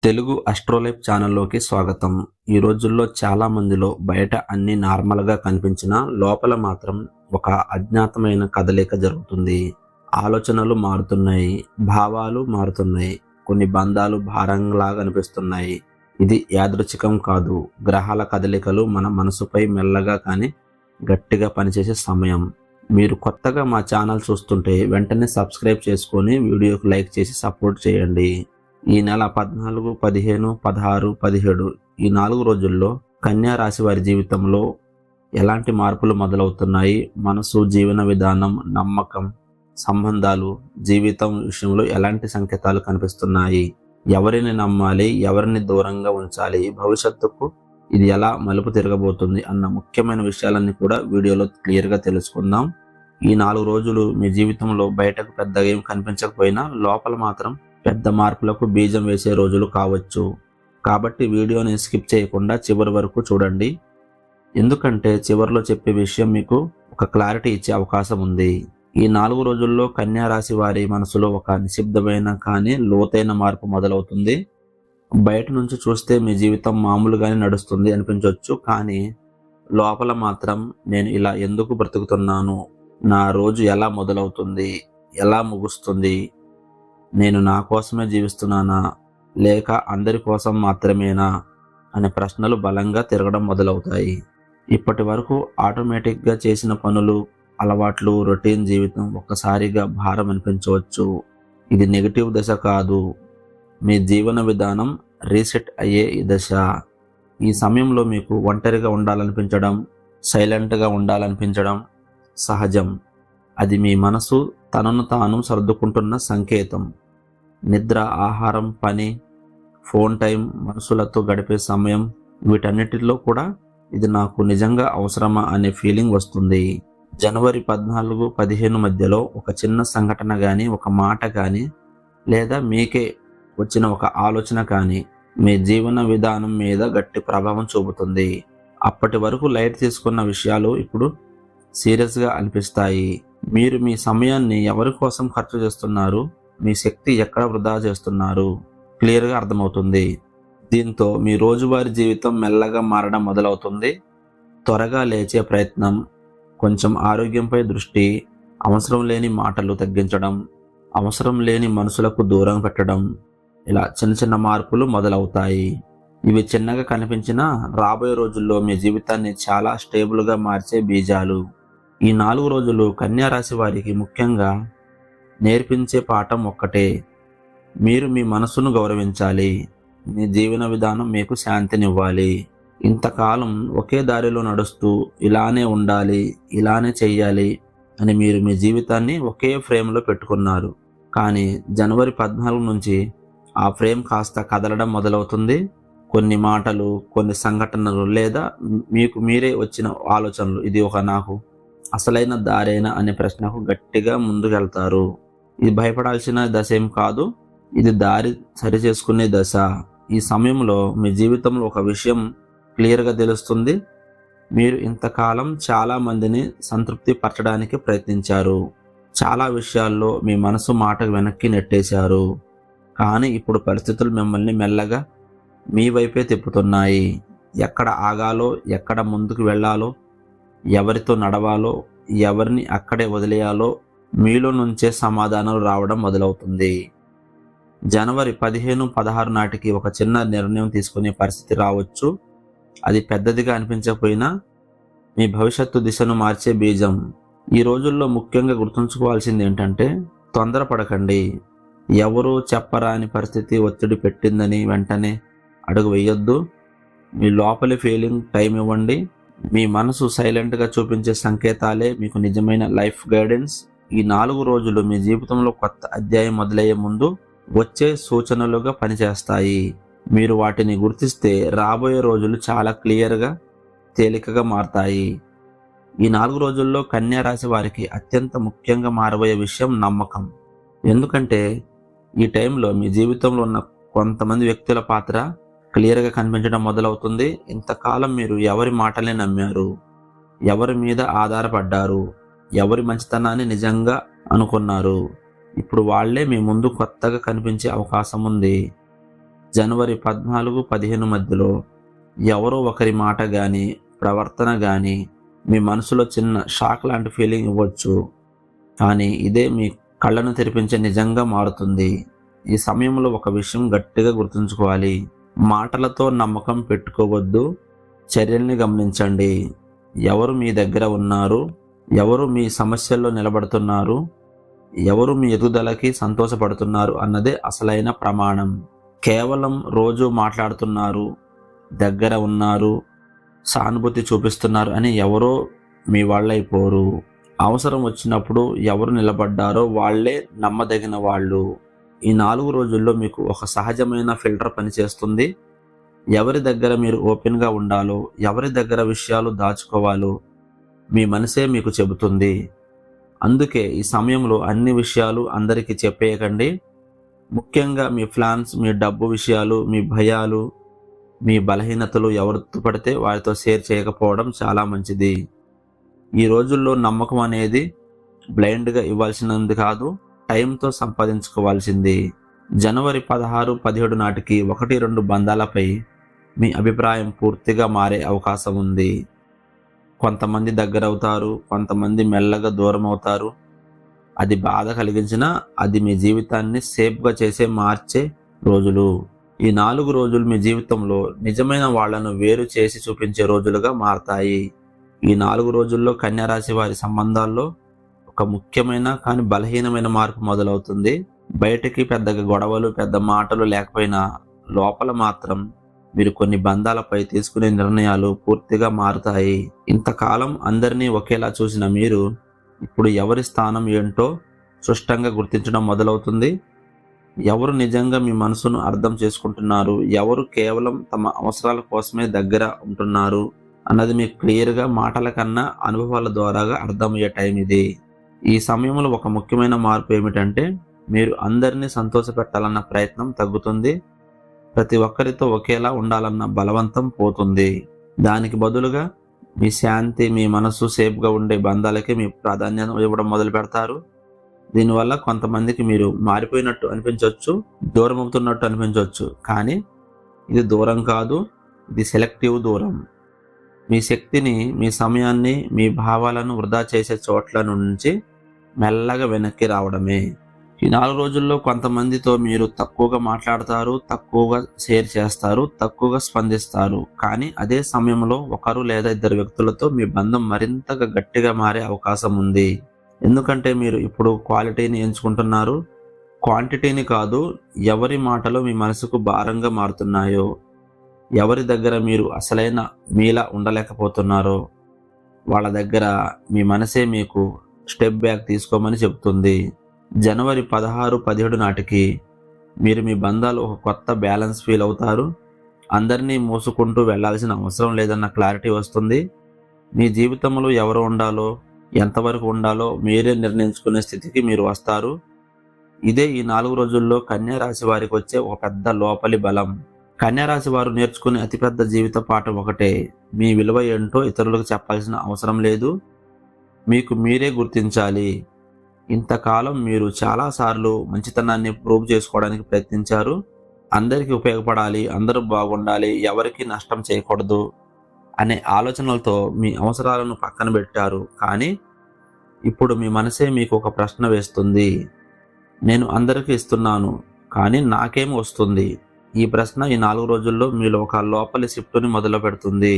తెలుగు అస్ట్రోలైఫ్ ఛానల్లోకి స్వాగతం. ఈ రోజుల్లో చాలా మందిలో బయట అన్ని నార్మల్గా కనిపించినా లోపల మాత్రం ఒక అజ్ఞాతమైన కదలిక జరుగుతుంది. ఆలోచనలు మారుతున్నాయి, భావాలు మారుతున్నాయి, కొన్ని బంధాలు భారంలాగా అనిపిస్తున్నాయి. ఇది యాదృచ్ఛికం కాదు. గ్రహాల కదలికలు మన మనసుపై మెల్లగా కానీ గట్టిగా పనిచేసే సమయం. మీరు కొత్తగా మా ఛానల్ చూస్తుంటే వెంటనే సబ్స్క్రైబ్ చేసుకొని వీడియోకి లైక్ చేసి సపోర్ట్ చేయండి. ఈ నెల 14, 15, 16, 17 ఈ 4 రోజుల్లో కన్యా రాశి వారి జీవితంలో ఎలాంటి మార్పులు మొదలవుతున్నాయి, మనసు, జీవన విధానం, నమ్మకం, సంబంధాలు, జీవితం విషయంలో ఎలాంటి సంకేతాలు కనిపిస్తున్నాయి, ఎవరిని నమ్మాలి, ఎవరిని దూరంగా ఉంచాలి, భవిష్యత్తుకు ఇది ఎలా మలుపు తిరగబోతుంది అన్న ముఖ్యమైన విషయాలన్నీ కూడా వీడియోలో క్లియర్గా తెలుసుకుందాం. ఈ 4 రోజులు మీ జీవితంలో బయటకు పెద్దగా ఏం కనిపించకపోయినా లోపల మాత్రం పెద్ద మార్పులకు బీజం వేసే రోజులు కావచ్చు. కాబట్టి వీడియోని స్కిప్ చేయకుండా చివరి వరకు చూడండి. ఎందుకంటే చివరిలో చెప్పే విషయం మీకు ఒక క్లారిటీ ఇచ్చే అవకాశం ఉంది. ఈ 4 రోజుల్లో కన్యా రాశి వారి మనసులో ఒక నిశ్శబ్దమైన కానీ లోతైన మార్పు మొదలవుతుంది. బయట నుంచి చూస్తే మీ జీవితం మామూలుగానే నడుస్తుంది అనిపించవచ్చు, కానీ లోపల మాత్రం నేను ఇలా ఎందుకు బ్రతుకుతున్నాను, నా రోజు ఎలా మొదలవుతుంది, ఎలా ముగుస్తుంది, నేను నా కోసమే జీవిస్తున్నానా లేక అందరి కోసం మాత్రమేనా అనే ప్రశ్నలు బలంగా తిరగడం మొదలవుతాయి. ఇప్పటి వరకు ఆటోమేటిక్గా చేసిన పనులు, అలవాట్లు, రొటీన్ జీవితం ఒక్కసారిగా భారం అనిపించవచ్చు. ఇది నెగిటివ్ దశ కాదు, మీ జీవన విధానం రీసెట్ అయ్యే దశ. ఈ సమయంలో మీకు ఒంటరిగా ఉండాలనిపించడం, సైలెంట్గా ఉండాలనిపించడం సహజం. అది మీ మనసు తనను తాను సర్దుకుంటున్న సంకేతం. నిద్ర, ఆహారం, పని, ఫోన్ టైం, మనుషులతో గడిపే సమయం, వీటన్నిటిలో కూడా ఇది నాకు నిజంగా అవసరమా అనే ఫీలింగ్ వస్తుంది. జనవరి 14, 15 మధ్యలో ఒక చిన్న సంఘటన కానీ, ఒక మాట కానీ, లేదా మీకే వచ్చిన ఒక ఆలోచన కానీ మీ జీవన విధానం మీద గట్టి ప్రభావం చూపుతుంది. అప్పటి వరకు లైట్ తీసుకున్న విషయాలు ఇప్పుడు సీరియస్గా అనిపిస్తాయి. మీరు మీ సమయాన్ని ఎవరి కోసం ఖర్చు చేస్తున్నారు, మీ శక్తి ఎక్కడ వృధా చేస్తున్నారు క్లియర్గా అర్థమవుతుంది. దీంతో మీ రోజువారీ జీవితం మెల్లగా మారడం మొదలవుతుంది. త్వరగా లేచే ప్రయత్నం, కొంచెం ఆరోగ్యంపై దృష్టి, అవసరం లేని మాటలు తగ్గించడం, అవసరం లేని మనుషులకు దూరం పెట్టడం, ఇలా చిన్న చిన్న మార్పులు మొదలవుతాయి. ఇవి చిన్నగా కనిపించినా రాబోయే రోజుల్లో మీ జీవితాన్ని చాలా స్టేబుల్గా మార్చే బీజాలు. ఈ 4 రోజులు కన్యా రాశి వారికి ముఖ్యంగా నేర్పించే పాఠం ఒక్కటే: మీరు మీ మనసును గౌరవించాలి, మీ జీవన విధానం మీకు శాంతినివ్వాలి. ఇంతకాలం ఒకే దారిలో నడుస్తూ ఇలానే ఉండాలి, ఇలానే చెయ్యాలి అని మీరు మీ జీవితాన్ని ఒకే ఫ్రేమ్లో పెట్టుకున్నారు. కానీ జనవరి 14 నుంచి ఆ ఫ్రేమ్ కాస్త కదలడం మొదలవుతుంది. కొన్ని మాటలు, కొన్ని సంఘటనలు, లేదా మీకు మీరే వచ్చిన ఆలోచనలు ఇది ఒక నాకు అసలైన దారేనా అనే ప్రశ్నకు గట్టిగా ముందుకెళ్తారు. ఇది భయపడాల్సిన దశ ఏం కాదు, ఇది దారి సరి చేసుకునే దశ. ఈ సమయంలో మీ జీవితంలో ఒక విషయం క్లియర్గా తెలుస్తుంది: మీరు ఇంతకాలం చాలా మందిని సంతృప్తి పరచడానికి ప్రయత్నించారు, చాలా విషయాల్లో మీ మనసు మాట వెనక్కి నెట్టేశారు. కానీ ఇప్పుడు పరిస్థితులు మిమ్మల్ని మెల్లగా మీ వైపే తిప్పుతున్నాయి. ఎక్కడ ఆగాలో, ఎక్కడ ముందుకు వెళ్ళాలో, ఎవరితో నడవాలో, ఎవరిని అక్కడే వదిలేయాలో మీలో నుంచే సమాధానాలు రావడం మొదలవుతుంది. జనవరి 15, 16 నాటికి ఒక చిన్న నిర్ణయం తీసుకునే పరిస్థితి రావచ్చు. అది పెద్దదిగా అనిపించకపోయినా మీ భవిష్యత్తు దిశను మార్చే బీజం. ఈ రోజుల్లో ముఖ్యంగా గుర్తుంచుకోవాల్సింది ఏంటంటే, తొందరపడకండి. ఎవరూ చెప్పరాని పరిస్థితి ఒత్తిడి పెట్టిందని వెంటనే అడుగు వేయొద్దు. మీ లోపలి ఫీలింగ్ టైం ఇవ్వండి. మీ మనసు సైలెంట్గా చూపించే సంకేతాలే మీకు నిజమైన లైఫ్ గైడెన్స్. ఈ 4 రోజులు మీ జీవితంలో కొత్త అధ్యాయం మొదలయ్యే ముందు వచ్చే సూచనలుగా పనిచేస్తాయి. మీరు వాటిని గుర్తిస్తే రాబోయే రోజులు చాలా క్లియర్గా, తేలికగా మారతాయి. ఈ 4 రోజుల్లో కన్యా రాశి వారికి అత్యంత ముఖ్యంగా మారబోయే విషయం నమ్మకం. ఎందుకంటే ఈ టైంలో మీ జీవితంలో ఉన్న కొంతమంది వ్యక్తుల పాత్ర క్లియర్గా కనిపించడం మొదలవుతుంది. ఇంతకాలం మీరు ఎవరి మాటల్ని నమ్మారు, ఎవరి మీద ఆధారపడ్డారు, ఎవరి మంచితనాన్ని నిజంగా అనుకున్నారు, ఇప్పుడు వాళ్లే మీ ముందు కొత్తగా కనిపించే అవకాశం ఉంది. జనవరి 14-15 మధ్యలో ఎవరో ఒకరి మాట కానీ ప్రవర్తన కానీ మీ మనసులో చిన్న షాక్ లాంటి ఫీలింగ్ ఇవ్వచ్చు, కానీ ఇదే మీ కళ్ళను తెరిపించే నిజంగా మారుతుంది. ఈ సమయంలో ఒక విషయం గట్టిగా గుర్తుంచుకోవాలి. మాటలతో నమ్మకం పెట్టుకోవద్దు, చర్యల్ని గమనించండి. ఎవరు మీ దగ్గర ఉన్నారు, ఎవరు మీ సమస్యల్లో నిలబడుతున్నారు, ఎవరు మీ ఎదుగుదలకి సంతోషపడుతున్నారు అన్నదే అసలైన ప్రమాణం. కేవలం రోజు మాట్లాడుతున్నారు, దగ్గర ఉన్నారు, సానుభూతి చూపిస్తున్నారు అని ఎవరో మీ వాళ్ళైపోరు. అవసరం వచ్చినప్పుడు ఎవరు నిలబడ్డారో వాళ్లే నమ్మదగిన వాళ్ళు. ఈ 4 రోజుల్లో మీకు ఒక సహజమైన ఫిల్టర్ పనిచేస్తుంది. ఎవరి దగ్గర మీరు ఓపెన్గా ఉండాలో, ఎవరి దగ్గర విషయాలు దాచుకోవాలో మీ మనసే మీకు చెబుతుంది. అందుకే ఈ సమయంలో అన్ని విషయాలు అందరికీ చెప్పేయకండి. ముఖ్యంగా మీ ప్లాన్స్, మీ డబ్బు విషయాలు, మీ భయాలు, మీ బలహీనతలు ఎవరితో పడితే వారితో షేర్ చేయకపోవడం చాలా మంచిది. ఈ రోజుల్లో నమ్మకం అనేది బ్లైండ్గా ఇవ్వాల్సినది కాదు, టైంతో సంపాదించుకోవాల్సింది. జనవరి 16-17 నాటికి 1-2 బంధాలపై మీ అభిప్రాయం పూర్తిగా మారే అవకాశం ఉంది. కొంతమంది దగ్గరవుతారు, కొంతమంది మెల్లగా దూరం అవుతారు. అది బాధ కలిగించినా అది మీ జీవితాన్ని సేఫ్గా మార్చే రోజులు. ఈ 4 రోజులు మీ జీవితంలో నిజమైన వాళ్లను వేరు చేసి చూపించే రోజులుగా మారతాయి. ఈ 4 రోజుల్లో కన్యా రాశి వారి సంబంధాల్లో ఒక ముఖ్యమైన కానీ బలహీనమైన మార్పు మొదలవుతుంది. బయటికి పెద్దగా గొడవలు, పెద్ద మాటలు లేకపోయినా లోపల మాత్రం మీరు కొన్ని బంధాలపై తీసుకునే నిర్ణయాలు పూర్తిగా మారుతాయి. ఇంతకాలం అందరినీ ఒకేలా చూసిన మీరు ఇప్పుడు ఎవరి స్థానం ఏంటో స్పష్టంగా గుర్తించడం మొదలవుతుంది. ఎవరు నిజంగా మీ మనసును అర్థం చేసుకుంటున్నారు, ఎవరు కేవలం తమ అవసరాల కోసమే దగ్గర ఉంటున్నారు అన్నది మీకు క్లియర్గా మాటల కన్నా అనుభవాల ద్వారాగా అర్థమయ్యే టైం ఇది. ఈ సమయంలో ఒక ముఖ్యమైన మార్పు ఏమిటంటే మీరు అందరినీ సంతోషపెట్టాలన్న ప్రయత్నం తగ్గుతుంది. ప్రతి ఒక్కరితో ఒకేలా ఉండాలన్న బలవంతం పోతుంది. దానికి బదులుగా మీ శాంతి, మీ మనసు సేఫ్గా ఉండే బంధాలకి మీ ప్రాధాన్యత ఇవ్వడం మొదలు పెడతారు. దీనివల్ల కొంతమందికి మీరు మారిపోయినట్టు అనిపించవచ్చు, దూరం అవుతున్నట్టు అనిపించవచ్చు, కానీ ఇది దూరం కాదు, ఇది సెలెక్టివ్ దూరం. మీ శక్తిని, మీ సమయాన్ని, మీ భావాలను వృధా చేసే చోట్ల నుంచి మెల్లగా వెనక్కి రావడమే. ఈ 4 రోజుల్లో కొంతమందితో మీరు తక్కువగా మాట్లాడతారు, తక్కువగా షేర్ చేస్తారు, తక్కువగా స్పందిస్తారు. కానీ అదే సమయంలో 1 లేదా 2 వ్యక్తులతో మీ బంధం మరింతగా గట్టిగా మారే అవకాశం ఉంది. ఎందుకంటే మీరు ఇప్పుడు క్వాలిటీని ఎంచుకుంటున్నారు, క్వాంటిటీని కాదు. ఎవరి మాటలు మీ మనసుకు భారంగా మారుతున్నాయో, ఎవరి దగ్గర మీరు అసలైన మీలా ఉండలేకపోతున్నారో వాళ్ళ దగ్గర మీ మనసే మీకు స్టెప్ బ్యాక్ తీసుకోమని చెబుతుంది. జనవరి 16-17 నాటికి మీరు మీ బంధాలు ఒక కొత్త బ్యాలెన్స్ ఫీల్ అవుతారు. అందరినీ మోసుకుంటూ వెళ్లాల్సిన అవసరం లేదన్న క్లారిటీ వస్తుంది. మీ జీవితంలో ఎవరు ఉండాలో, ఎంతవరకు ఉండాలో మీరే నిర్ణయించుకునే స్థితికి మీరు వస్తారు. ఇదే ఈ 4 రోజుల్లో కన్యా రాశి వారికి వచ్చే ఒక పెద్ద లోపలి బలం. కన్యా రాశి వారు నేర్చుకునే అతిపెద్ద జీవిత పాఠం ఒకటే: మీ విలువ ఏంటో ఇతరులకు చెప్పాల్సిన అవసరం లేదు, మీకు మీరే గుర్తించాలి. ఇంతకాలం మీరు చాలాసార్లు మంచితనాన్ని ప్రూవ్ చేసుకోవడానికి ప్రయత్నించారు. అందరికీ ఉపయోగపడాలి, అందరూ బాగుండాలి, ఎవరికి నష్టం చేయకూడదు అనే ఆలోచనలతో మీ అవసరాలను పక్కన పెట్టారు. కానీ ఇప్పుడు మీ మనసే మీకు ఒక ప్రశ్న వేస్తుంది: నేను అందరికీ ఇస్తున్నాను, కానీ నాకేం వస్తుంది? ఈ ప్రశ్న ఈ 4 రోజుల్లో మీలో ఒక లోపలి షిఫ్ట్ని మొదలు పెడుతుంది.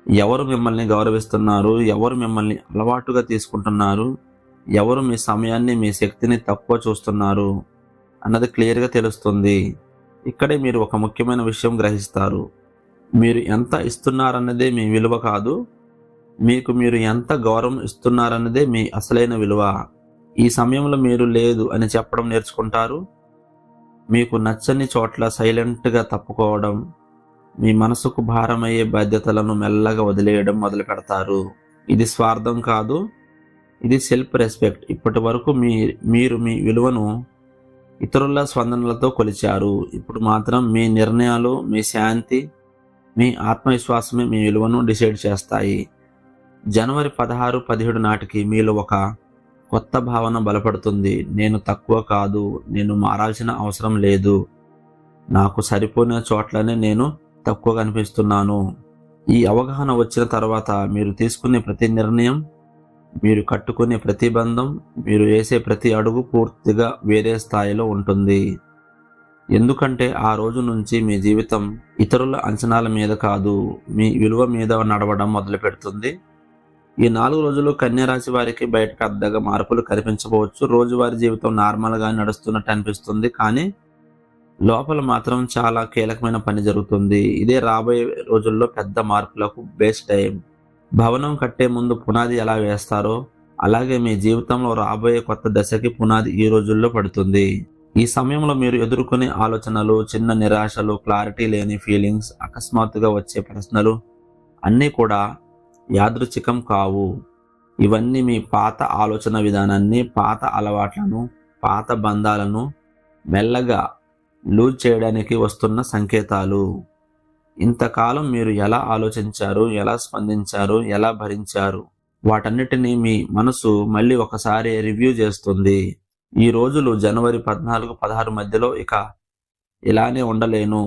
ఎవరు మిమ్మల్ని గౌరవిస్తున్నారు, ఎవరు మిమ్మల్ని అలవాటుగా తీసుకుంటున్నారు, ఎవరు మీ సమయాన్ని, మీ శక్తిని తక్కువ చూస్తున్నారు అన్నది క్లియర్గా తెలుస్తుంది. ఇక్కడే మీరు ఒక ముఖ్యమైన విషయం గ్రహిస్తారు: మీరు ఎంత ఇస్తున్నారన్నదే మీ విలువ కాదు, మీకు మీరు ఎంత గౌరవం ఇస్తున్నారన్నదే మీ అసలైన విలువ. ఈ సమయంలో మీరు లేదు అని చెప్పడం నేర్చుకుంటారు. మీకు నచ్చని చోట్ల సైలెంట్గా తప్పుకోవడం, మీ మనసుకు భారమయ్యే బాధ్యతలను మెల్లగా వదిలేయడం మొదలు పెడతారు. ఇది స్వార్థం కాదు, ఇది సెల్ఫ్ రెస్పెక్ట్. ఇప్పటి వరకు మీరు మీ విలువను ఇతరుల స్పందనలతో కొలిచారు. ఇప్పుడు మాత్రం మీ నిర్ణయాలు, మీ శాంతి, మీ ఆత్మవిశ్వాసమే మీ విలువను డిసైడ్ చేస్తాయి. జనవరి 16-17 నాటికి మీలో ఒక కొత్త భావన బలపడుతుంది: నేను తక్కువ కాదు, నేను మారాల్సిన అవసరం లేదు, నాకు సరిపోయిన చోట్లనే నేను తక్కువ కనిపిస్తున్నాను. ఈ అవగాహన వచ్చిన తర్వాత మీరు తీసుకునే ప్రతి నిర్ణయం, మీరు కట్టుకునే ప్రతి బంధం, మీరు వేసే ప్రతి అడుగు పూర్తిగా వేరే స్థాయిలో ఉంటుంది. ఎందుకంటే ఆ రోజు నుంచి మీ జీవితం ఇతరుల అంచనాల మీద కాదు, మీ విలువ మీద నడవడం మొదలు పెడుతుంది. ఈ 4 రోజులు కన్యా రాశి వారికి బయట పెద్దగా మార్పులు కనిపించవచ్చు. రోజువారీ జీవితం నార్మల్గా నడుస్తున్నట్టు అనిపిస్తుంది, కానీ లోపల మాత్రం చాలా కీలకమైన పని జరుగుతుంది. ఇదే రాబోయే రోజుల్లో పెద్ద మార్పులకు బేస్ టైం. భవనం కట్టే ముందు పునాది ఎలా వేస్తారో అలాగే మీ జీవితంలో రాబోయే కొత్త దశకి పునాది ఈ రోజుల్లో పడుతుంది. ఈ సమయంలో మీరు ఎదుర్కొనే ఆలోచనలు, చిన్న నిరాశలు, క్లారిటీ లేని ఫీలింగ్స్, అకస్మాత్తుగా వచ్చే ప్రశ్నలు అన్నీ కూడా యాదృచ్ఛికం కావు. ఇవన్నీ మీ పాత ఆలోచన విధానాన్ని, పాత అలవాట్లను, పాత బంధాలను మెల్లగా లూజ్ చేయడానికి వస్తున్న సంకేతాలు. ఇంతకాలం మీరు ఎలా ఆలోచించారు, ఎలా స్పందించారు, ఎలా భరించారు, వాటన్నిటినీ మీ మనసు మళ్ళీ ఒకసారి రివ్యూ చేస్తుంది. ఈ రోజులు జనవరి 14-16 మధ్యలో ఇక ఇలానే ఉండలేను,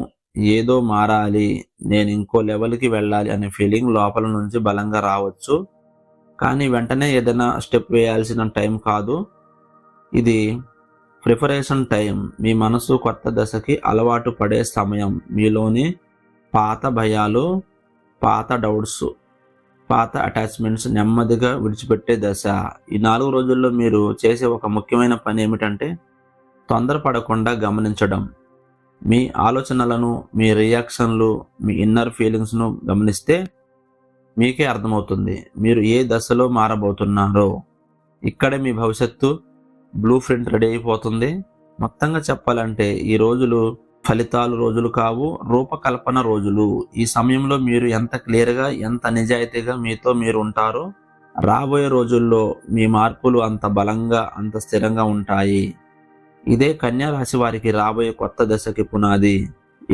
ఏదో మారాలి, నేను ఇంకో లెవెల్కి వెళ్ళాలి అనే ఫీలింగ్ లోపల నుంచి బలంగా రావచ్చు. కానీ వెంటనే ఏదైనా స్టెప్ వేయాల్సిన టైం కాదు, ఇది ప్రిపరేషన్ టైం. మీ మనసు కొత్త దశకి అలవాటు పడే సమయం. మీలోని పాత భయాలు, పాత డౌట్స్, పాత అటాచ్మెంట్స్ నెమ్మదిగా విడిచిపెట్టే దశ. ఈ 4 రోజుల్లో మీరు చేసే ఒక ముఖ్యమైన పని ఏమిటంటే తొందరపడకుండా గమనించడం. మీ ఆలోచనలను, మీ రియాక్షన్లు, మీ ఇన్నర్ ఫీలింగ్స్ను గమనిస్తే మీకే అర్థమవుతుంది మీరు ఏ దశలో మారబోతున్నారో. ఇక్కడే మీ భవిష్యత్తు బ్లూ ప్రింట్ రెడీ అయిపోతుంది. మొత్తంగా చెప్పాలంటే ఈ రోజులు ఫలితాలు రోజులు కావు, రూపకల్పన రోజులు. ఈ సమయంలో మీరు ఎంత క్లియర్గా, ఎంత నిజాయితీగా మీతో మీరు ఉంటారో రాబోయే రోజుల్లో మీ మార్పులు అంత బలంగా, అంత స్థిరంగా ఉంటాయి. ఇదే కన్యా రాశి వారికి రాబోయే కొత్త దశకి పునాది.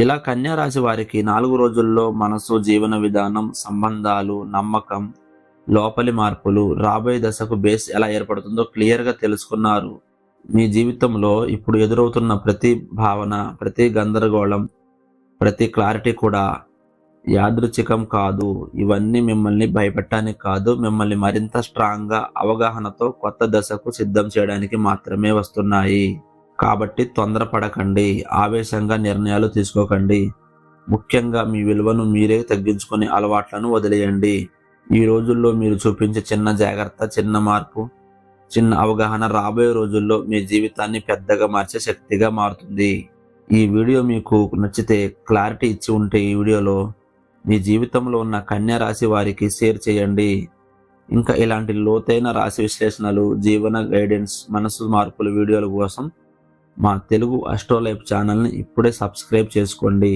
ఇలా కన్యా రాశి వారికి 4 రోజుల్లో మనసు, జీవన విధానం, సంబంధాలు, నమ్మకం, లోపలి మార్పులు, రాబోయే దశకు బేస్ ఎలా ఏర్పడుతుందో క్లియర్గా తెలుసుకున్నారు. మీ జీవితంలో ఇప్పుడు ఎదురవుతున్న ప్రతి భావన, ప్రతి గందరగోళం, ప్రతి క్లారిటీ కూడా యాదృచ్ఛికం కాదు. ఇవన్నీ మిమ్మల్ని భయపెట్టడానికి కాదు, మిమ్మల్ని మరింత స్ట్రాంగ్గా, అవగాహనతో కొత్త దశకు సిద్ధం చేయడానికి మాత్రమే వస్తున్నాయి. కాబట్టి తొందరపడకండి, ఆవేశంగా నిర్ణయాలు తీసుకోకండి. ముఖ్యంగా మీ విలువను మీరే తగ్గించుకునే అలవాట్లను వదిలేయండి. ఈ రోజుల్లో మీరు చూపించే చిన్న జాగ్రత్త, చిన్న మార్పు, చిన్న అవగాహన రాబోయే రోజుల్లో మీ జీవితాన్ని పెద్దగా మార్చే శక్తిగా మారుతుంది. ఈ వీడియో మీకు నచ్చితే, క్లారిటీ ఇచ్చి ఉంటే ఈ వీడియోలో మీ జీవితంలో ఉన్న కన్యా రాశి వారికి షేర్ చేయండి. ఇంకా ఇలాంటి లోతైన రాశి విశ్లేషణలు, జీవన గైడెన్స్, మనసు మార్పుల వీడియోల కోసం మా తెలుగు అస్ట్రోలైఫ్ ఛానల్ని ఇప్పుడే సబ్స్క్రైబ్ చేసుకోండి.